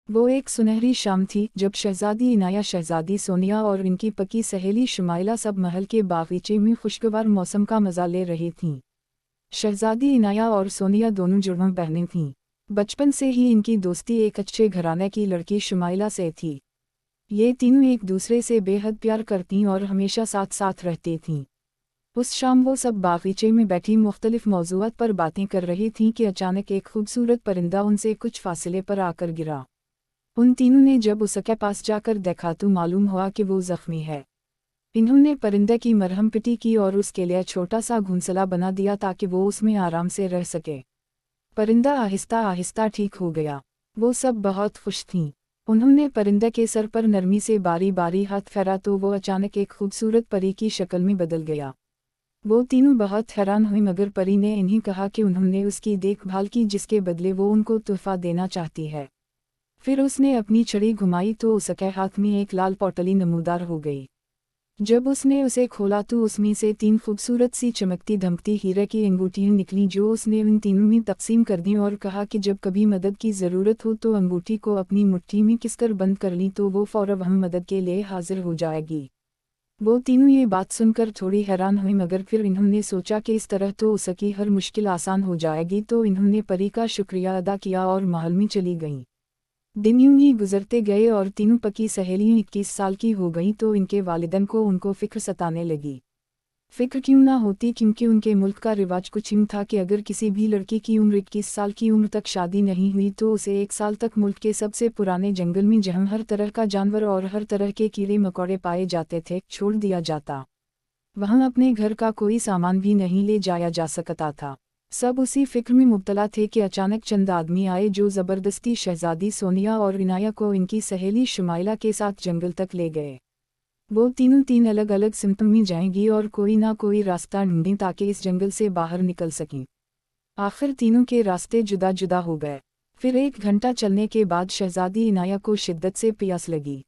वो एक सुनहरी शाम थी जब शहजादी इनाया, शहजादी सोनिया और इनकी पकी सहेली शुमाइला सब महल के बागीचे में खुशगवार मौसम का मजा ले रही थीं। शहजादी इनाया और सोनिया दोनों जुड़वा बहनें थीं। बचपन से ही इनकी दोस्ती एक अच्छे घराने की लड़की शुमाइला से थी। ये तीनों एक दूसरे से बेहद प्यार करतीं और हमेशा साथ साथ रहती थीं। उस शाम वो सब बागीचे में बैठी मुख्तलिफ मौज़ूआत पर बातें कर रही थीं कि अचानक एक खूबसूरत परिंदा उनसे कुछ फासले पर आकर गिरा। उन तीनों ने जब उसके पास जाकर देखा तो मालूम हुआ कि वो जख्मी है। इन्होंने परिंदे की मरहम पिटी की और उसके लिए छोटा सा घोंसला बना दिया ताकि वो उसमें आराम से रह सके। परिंदा आहिस्ता आहिस्ता ठीक हो गया। वो सब बहुत खुश थीं। उन्होंने परिंदे के सर पर नरमी से बारी बारी हाथ फेरा तो वो अचानक एक खूबसूरत परी की शक्ल में बदल गया। वो तीनों बहुत हैरान हुई, मगर परी ने इन्हें कहा कि उन्होंने उसकी देखभाल की जिसके बदले वो उनको तोहफा देना चाहती है। फिर उसने अपनी छड़ी घुमाई तो उसके हाथ में एक लाल पोटली नमूदार हो गई। जब उसने उसे खोला तो उसमें से 3 खूबसूरत सी चमकती धमकती हीरे की अंगूठियाँ निकलीं जो उसने उन तीनों में तकसीम कर दी और कहा कि जब कभी मदद की ज़रूरत हो तो अंगूठी को अपनी मुट्ठी में किसकर बंद कर ली तो वो फ़ौरन हम मदद के लिए हाजिर हो जाएगी। वो तीनों ये बात सुनकर थोड़ी हैरान हुई, मगर फिर इन्होंने सोचा कि इस तरह तो उसकी हर मुश्किल आसान हो जाएगी, तो इन्होंने परी का शुक्रिया अदा किया और महल में चली गईं। दिन यूं ही गुजरते गए और तीनों पकी सहेलियां 21 साल की हो गईं तो इनके वालिदैन को उनको फ़िक्र सताने लगी। फ़िक्र क्यों ना होती, क्योंकि उनके मुल्क का रिवाज कुछ यूं था कि अगर किसी भी लड़की की उम्र 21 साल की उम्र तक शादी नहीं हुई तो उसे 1 साल तक मुल्क के सबसे पुराने जंगल में, जहां हर तरह का जानवर और हर तरह के कीड़े मकोड़े पाए जाते थे, छोड़ दिया जाता। वहां अपने घर का कोई सामान भी नहीं ले जाया जा सकता था। सब उसी फिक्र में मुब्तला थे कि अचानक चंद आदमी आए जो ज़बरदस्ती शहजादी सोनिया और इनाया को इनकी सहेली शुमाइला के साथ जंगल तक ले गए। वो तीनों 3 अलग अलग सिमतों में जाएंगी और कोई ना कोई रास्ता ढूंढें ताकि इस जंगल से बाहर निकल सकें। आखिर तीनों के रास्ते जुदा जुदा हो गए। फिर 1 घंटा चलने के बाद शहजादी इनाया को शिद्दत से प्यास लगी।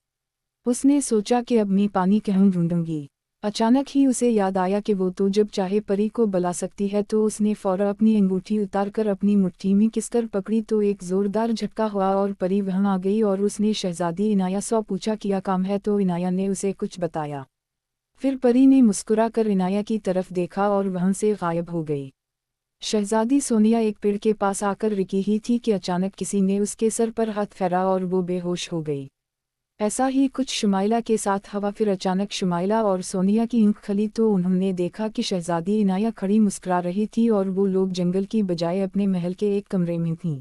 उसने सोचा कि अब मैं पानी कहीं ढूंढूंगी। अचानक ही उसे याद आया कि वो तो जब चाहे परी को बुला सकती है, तो उसने फौरन अपनी अंगूठी उतारकर अपनी मुट्ठी में किसकर पकड़ी तो एक जोरदार झटका हुआ और परी वहां आ गई और उसने शहजादी इनाया से पूछा क्या काम है, तो इनाया ने उसे कुछ बताया। फिर परी ने मुस्कुरा कर इनाया की तरफ देखा और वहां से गायब हो गई। शहजादी सोनिया एक पेड़ के पास आकर रुकी ही थी कि अचानक किसी ने उसके सर पर हाथ फेरा और वो बेहोश हो गई। ऐसा ही कुछ शुमाइला के साथ हुआ। फिर अचानक शुमाइला और सोनिया की आँख खुली तो उन्होंने देखा कि शहजादी इनाया खड़ी मुस्कुरा रही थी और वो लोग जंगल की बजाय अपने महल के एक कमरे में थीं।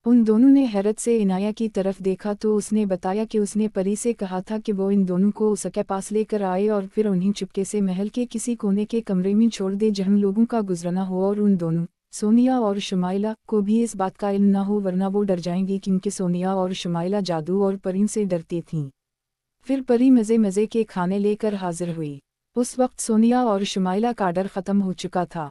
उन दोनों ने हैरत से इनाया की तरफ देखा तो उसने बताया कि उसने परी से कहा था कि वो इन दोनों को उसके पास लेकर आए और फिर उन्हें चुपके से महल के किसी कोने के कमरे में छोड़ दे जहां लोगों का गुजरना हो, और उन दोनों सोनिया और शुमाइला को भी इस बात का इल्म ना हो, वरना वो डर जाएंगी, क्योंकि सोनिया और शुमाइला जादू और परियों से डरती थीं। फिर परी मज़े मज़े के खाने लेकर हाजिर हुई। उस वक्त सोनिया और शुमाइला का डर ख़त्म हो चुका था।